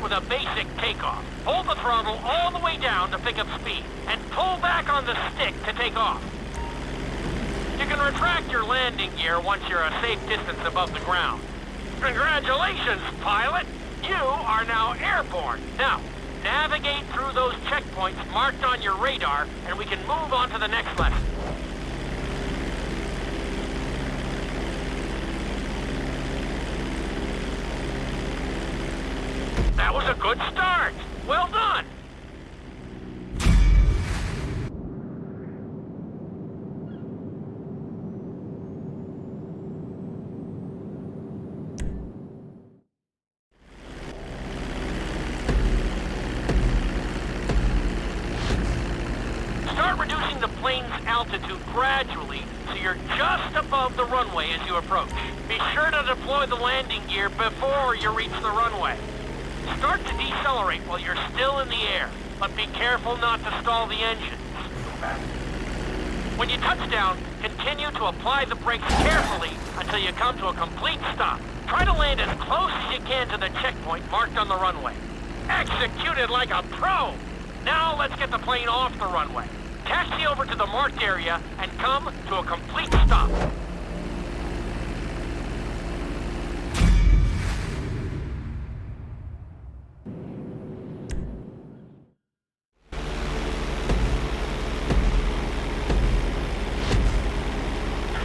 with a basic takeoff. Hold the throttle all the way down to pick up speed, and pull back on the stick to take off. You can retract your landing gear once you're a safe distance above the ground. Congratulations, pilot! You are now airborne. Now, navigate through those checkpoints marked on your radar, and we can move on to the next lesson. That was a good start. Well done. Start reducing the plane's altitude gradually so you're just above the runway as you approach. Be sure to deploy the landing gear before you reach the runway. Start to decelerate while you're still in the air, but be careful not to stall the engines. When you touch down, continue to apply the brakes carefully until you come to a complete stop. Try to land as close as you can to the checkpoint marked on the runway. Executed like a pro! Now let's get the plane off the runway. Taxi over to the marked area and come to a complete stop.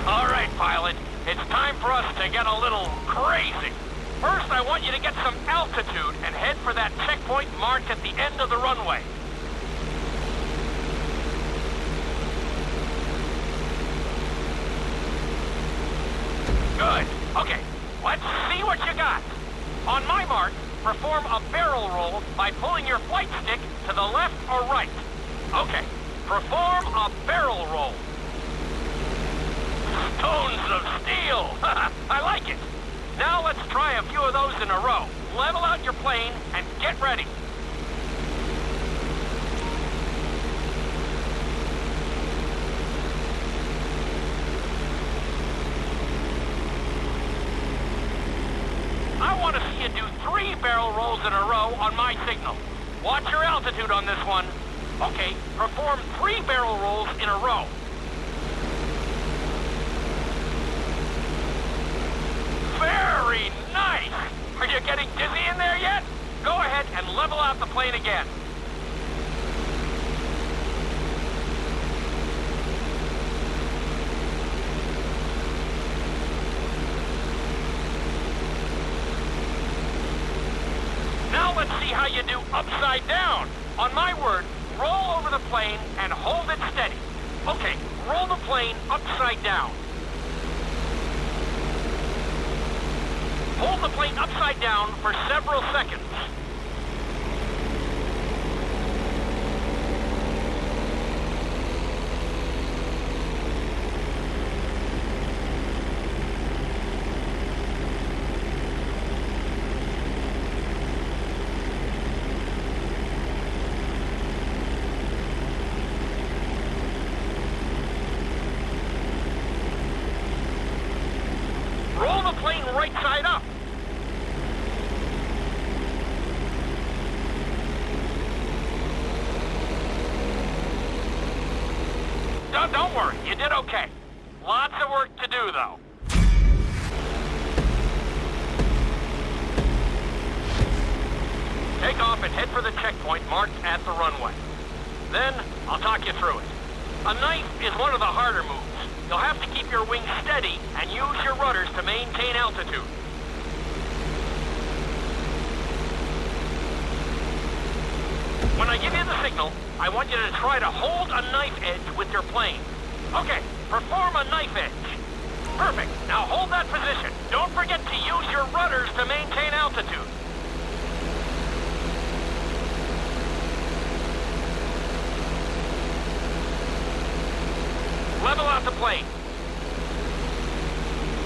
All right, pilot. It's time for us to get a little crazy. First, I want you to get some altitude and head for that checkpoint marked at the end of the runway. Good. Okay, let's see what you got. On my mark, perform a barrel roll by pulling your flight stick to the left or right. Okay, perform a barrel roll. Stones of steel! I like it! Now let's try a few of those in a row. Level out your plane and get ready. I want to see you do 3 barrel rolls in a row on my signal. Watch your altitude on this one. Okay, perform 3 barrel rolls in a row. Very nice! Are you getting dizzy in there yet? Go ahead and level out the plane again. Now let's see how you do upside down. On my word, roll over the plane and hold it steady. Okay, roll the plane upside down. Hold the plane upside down for several seconds. Roll the plane right side up. Don't worry, you did okay. Lots of work to do, though. Take off and head for the checkpoint marked at the runway. Then, I'll talk you through it. A knife is one of the harder moves. You'll have to keep your wings steady and use your rudders to maintain altitude. When I give you the signal, I want you to try to hold a knife edge with your plane. Okay, perform a knife edge. Perfect. Now hold that position. Don't forget to use your rudders to maintain altitude. Level out the plane.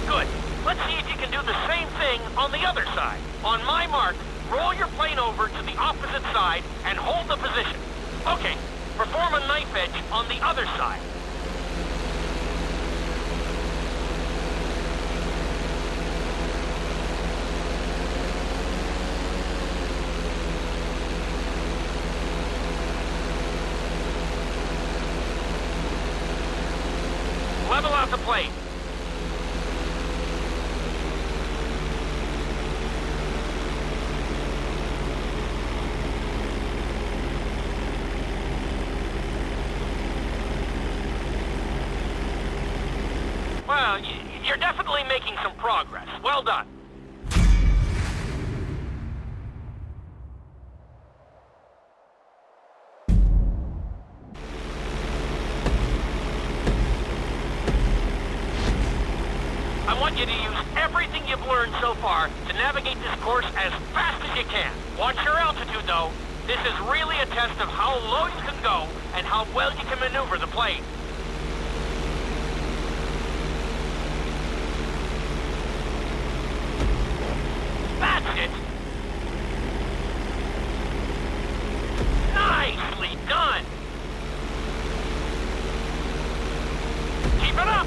Good. Let's see if you can do the same thing on the other side. On my mark, roll your plane over to the opposite side and hold the position. Okay, perform a knife edge on the other side. Level out the plane. Well, you're definitely making some progress. Well done. I want you to use everything you've learned so far to navigate this course as fast as you can. Watch your altitude, though. This is really a test of how low you can go and how well you can maneuver the plane. That's it! Nicely done! Keep it up!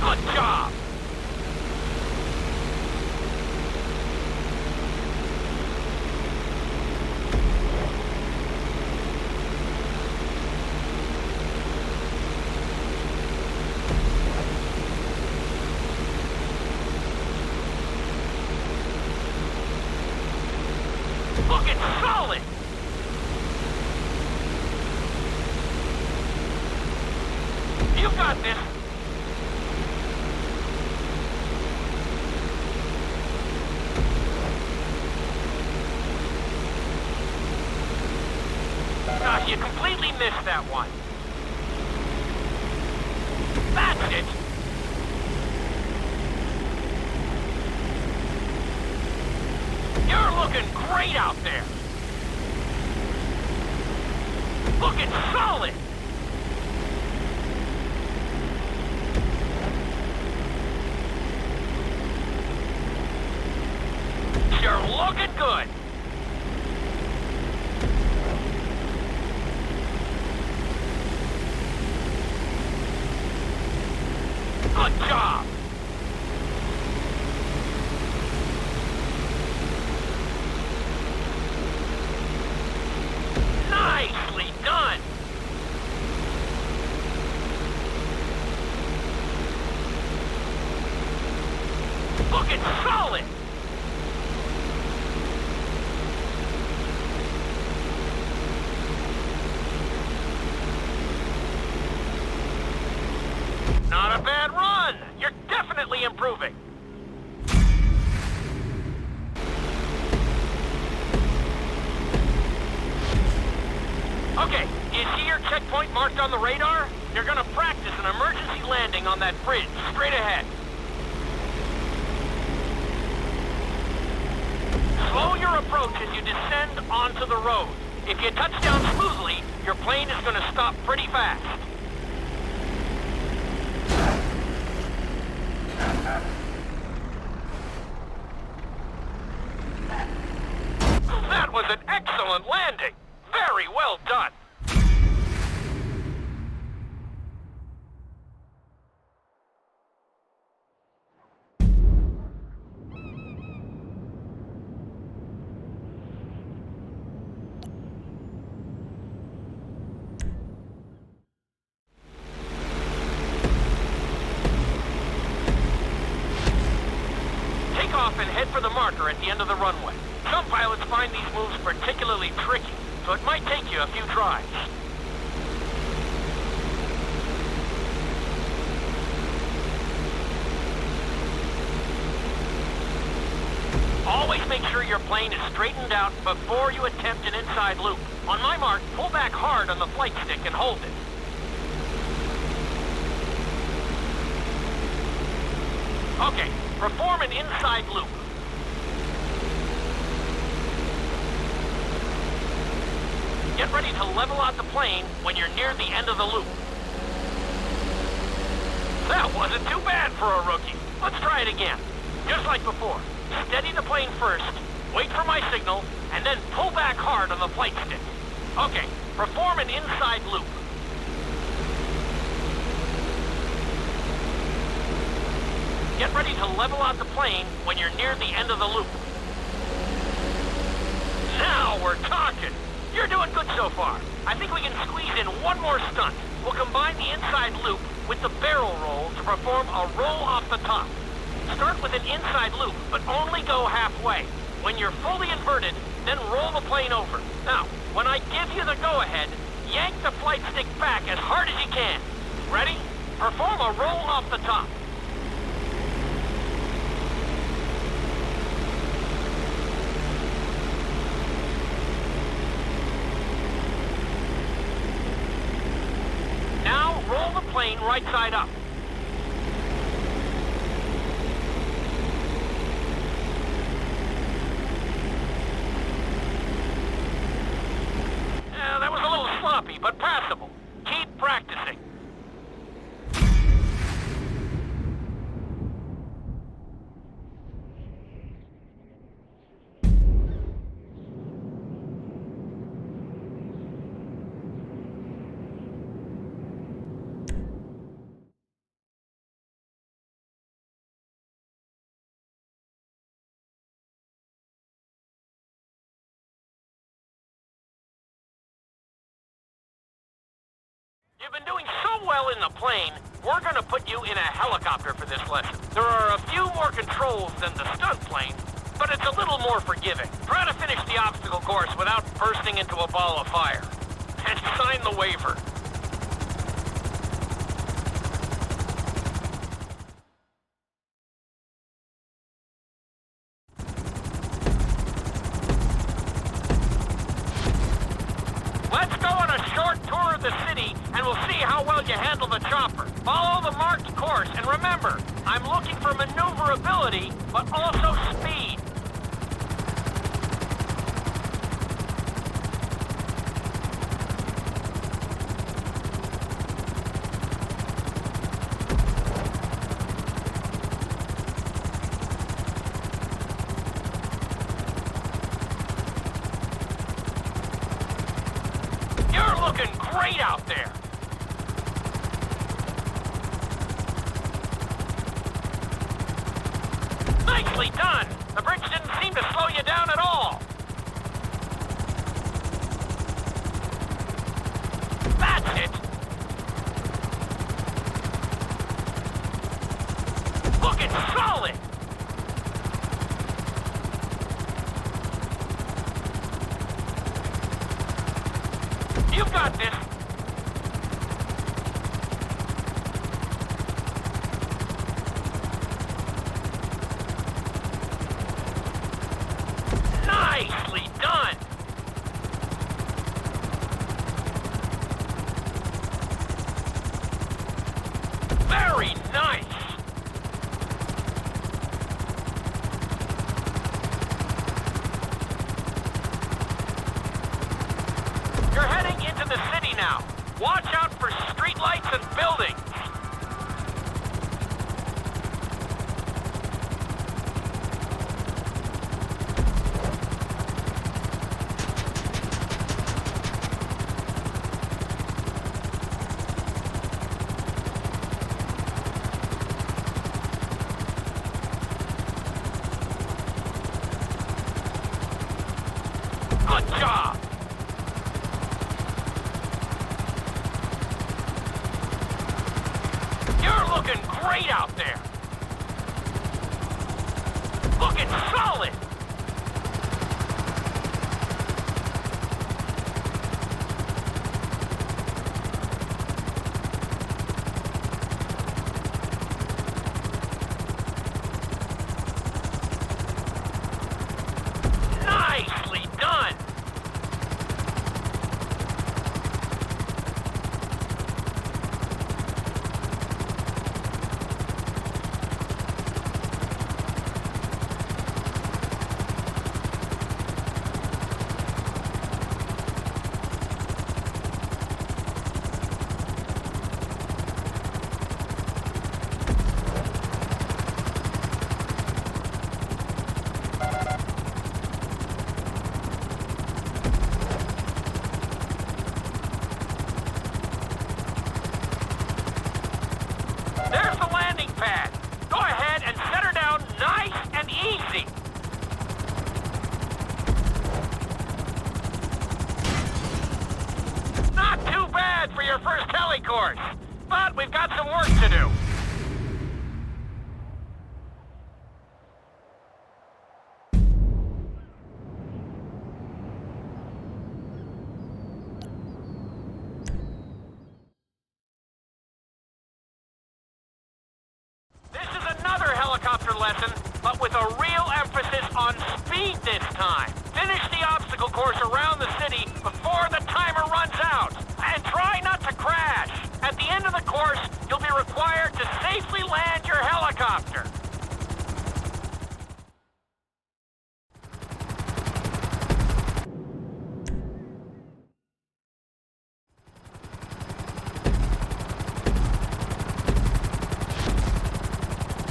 Good job! Looking solid! You got this! You completely missed that one. That's it! You're looking great out there! Looking solid! You're looking good! Good job! Nicely done! Looking solid! Not a bad run! You're definitely improving! Okay, you see your checkpoint marked on the radar? You're gonna practice an emergency landing on that bridge, straight ahead. Slow your approach as you descend onto the road. If you touch down smoothly, your plane is gonna stop pretty fast. That was an excellent landing. Very well done. Take off and head for the marker at the end of the runway. Some pilots find these moves particularly tricky, so it might take you a few tries. Always make sure your plane is straightened out before you attempt an inside loop. On my mark, pull back hard on the flight stick and hold it. Okay, perform an inside loop. Get ready to level out the plane when you're near the end of the loop. That wasn't too bad for a rookie. Let's try it again. Just like before. Steady the plane first, wait for my signal, and then pull back hard on the flight stick. Okay, perform an inside loop. Get ready to level out the plane when you're near the end of the loop. Now we're talking. You're doing good so far. I think we can squeeze in one more stunt. We'll combine the inside loop with the barrel roll to perform a roll off the top. Start with an inside loop, but only go halfway. When you're fully inverted, then roll the plane over. Now, when I give you the go-ahead, yank the flight stick back as hard as you can. Ready? Perform a roll off the top. Now, roll the plane right side up. That was a little sloppy, but passable. Keep practicing. You've been doing so well in the plane, we're going to put you in a helicopter for this lesson. There are a few more controls than the stunt plane, but it's a little more forgiving. Try to finish the obstacle course without bursting into a ball of fire. And sign the waiver. Let's go on a short tour of the city, and we'll see how well you handle the chopper. Follow the marked course, and remember, I'm looking for maneuverability, but also speed. You're looking great out there. Nicely done. The bridge didn't seem to slow you down at all. That's it. Looking solid. You've got this. Nicely done. Very nice. You're heading into the city now. Watch out for streetlights and buildings. Good job. You're looking great out there. Looking solid. Nicely done. There's the landing pad. Go ahead and set her down nice and easy. your first heli course, but we've got some work to do. This is another helicopter lesson, but with a real emphasis on speed this time. Finish the obstacle course around the city before the timer runs out. And try not to crash. At the end of the course, you'll be required to safely land your helicopter.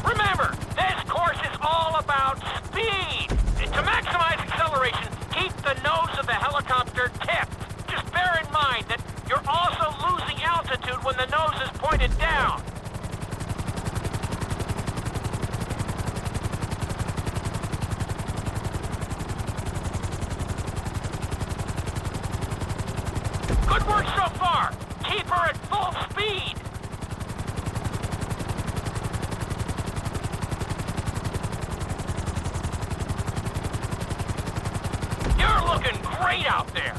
Remember, this course is all about speed. To maximize acceleration, keep the nose of the helicopter tipped. Just bear in mind that you're also losing altitude when the nose is pointed down. Good work so far. Keep her at full speed. You're looking great out there.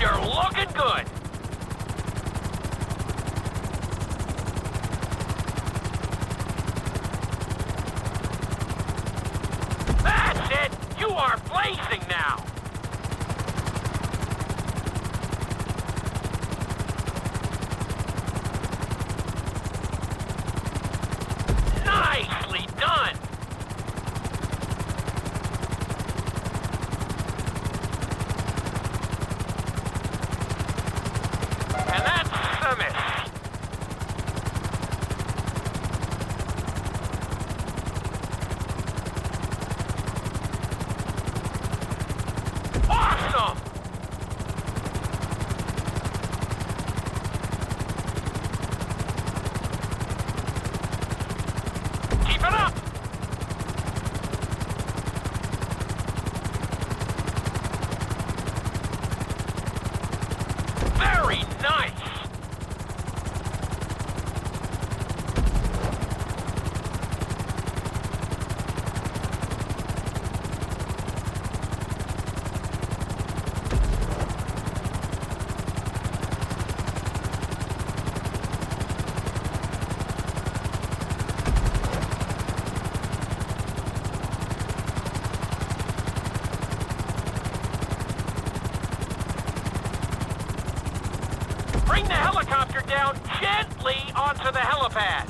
You're looking good. That's it. You are blazing now. Nicely done. And that's a miss. Awesome! Keep it up! Very nice! Bring the helicopter down gently onto the helipad.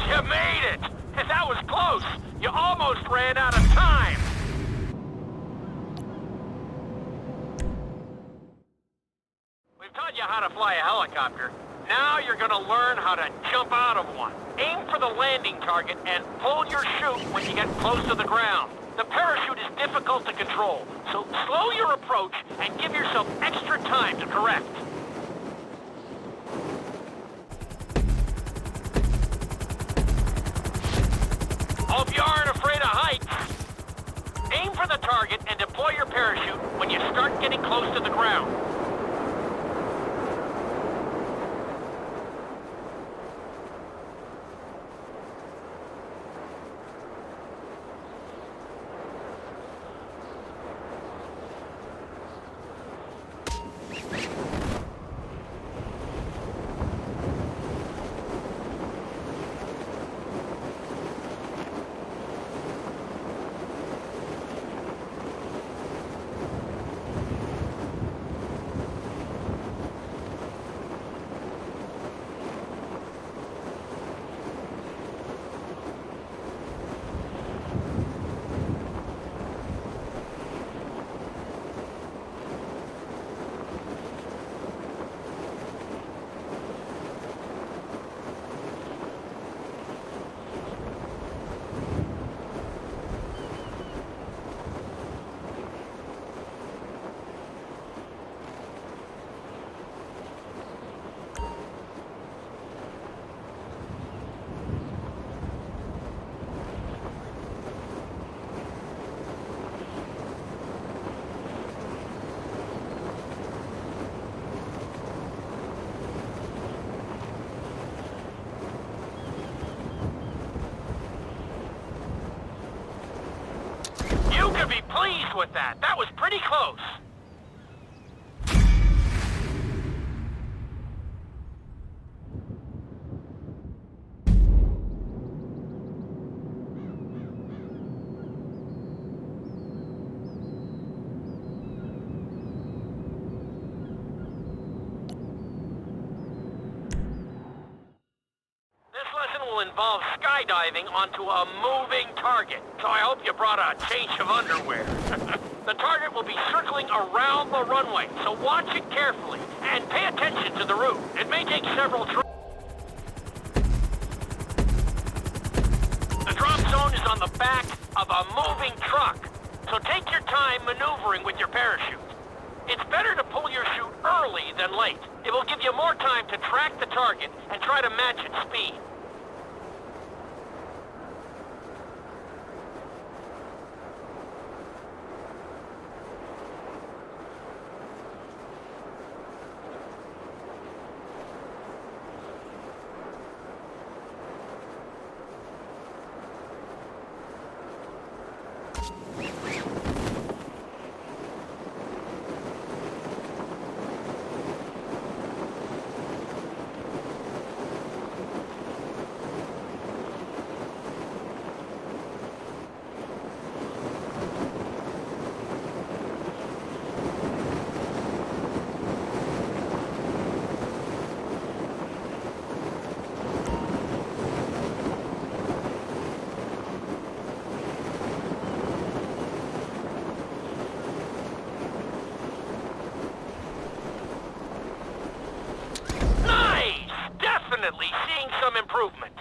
You made it! That was close! You almost ran out of time! We've taught you how to fly a helicopter. Now you're gonna learn how to jump out of one. Aim for the landing target and pull your chute when you get close to the ground. The parachute is difficult to control, so slow your approach and give yourself extra time to correct. Hope you aren't afraid of heights. Aim for the target and deploy your parachute when you start getting close to the ground. be pleased with that. That was pretty close. Will involve skydiving onto a moving target, so I hope you brought a change of underwear. The target will be circling around the runway, so watch it carefully and pay attention to the route. It may take several The drop zone is on the back of a moving truck, so take your time maneuvering with your parachute. It's better to pull your chute early than late. It will give you more time to track the target and try to match its speed. Definitely seeing some improvement.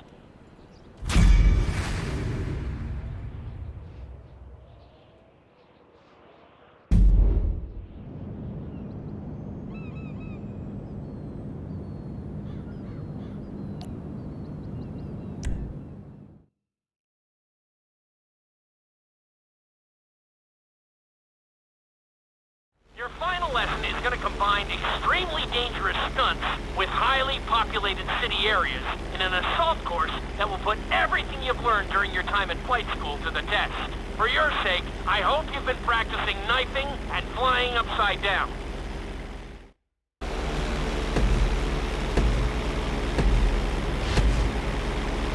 Your final lesson is going to combine extremely dangerous stunts with highly populated city areas in an assault course that will put everything you've learned during your time in flight school to the test. For your sake, I hope you've been practicing knifing and flying upside down.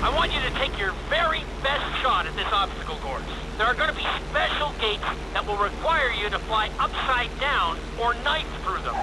I want you to take your very best shot at this obstacle course. There are going to be special gates that will require you to fly upside down or knife through them.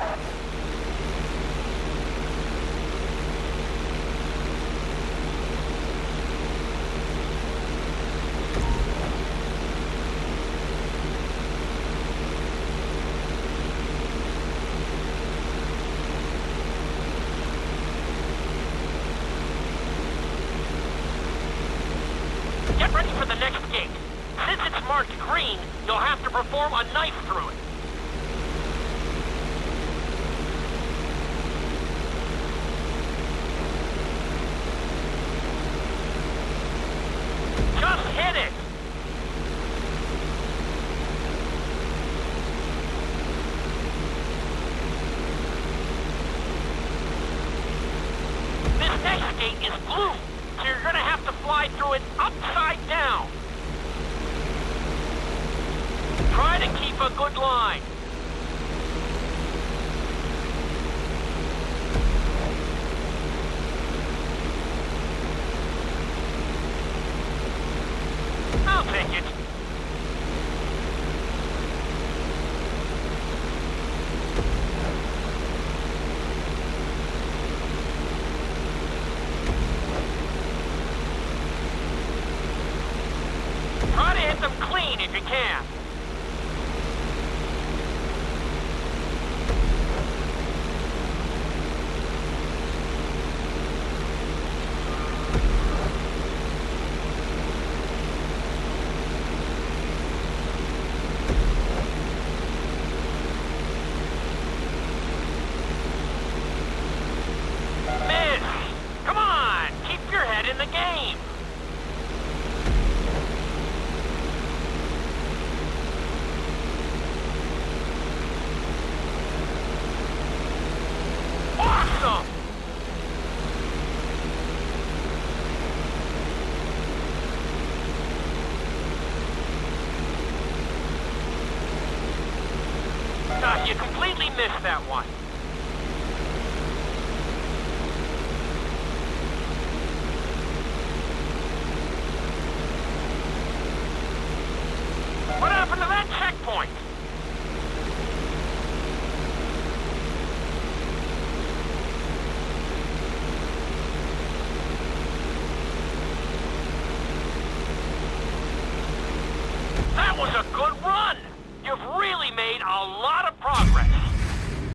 Get ready for the next gate. Since it's marked green, you'll have to perform a knife through it. Just hit it! This next gate is blue, so you're gonna have to fly through it upside down. Try to keep a good line. I'll take it. Try to hit them clean if you can. In the game. that one.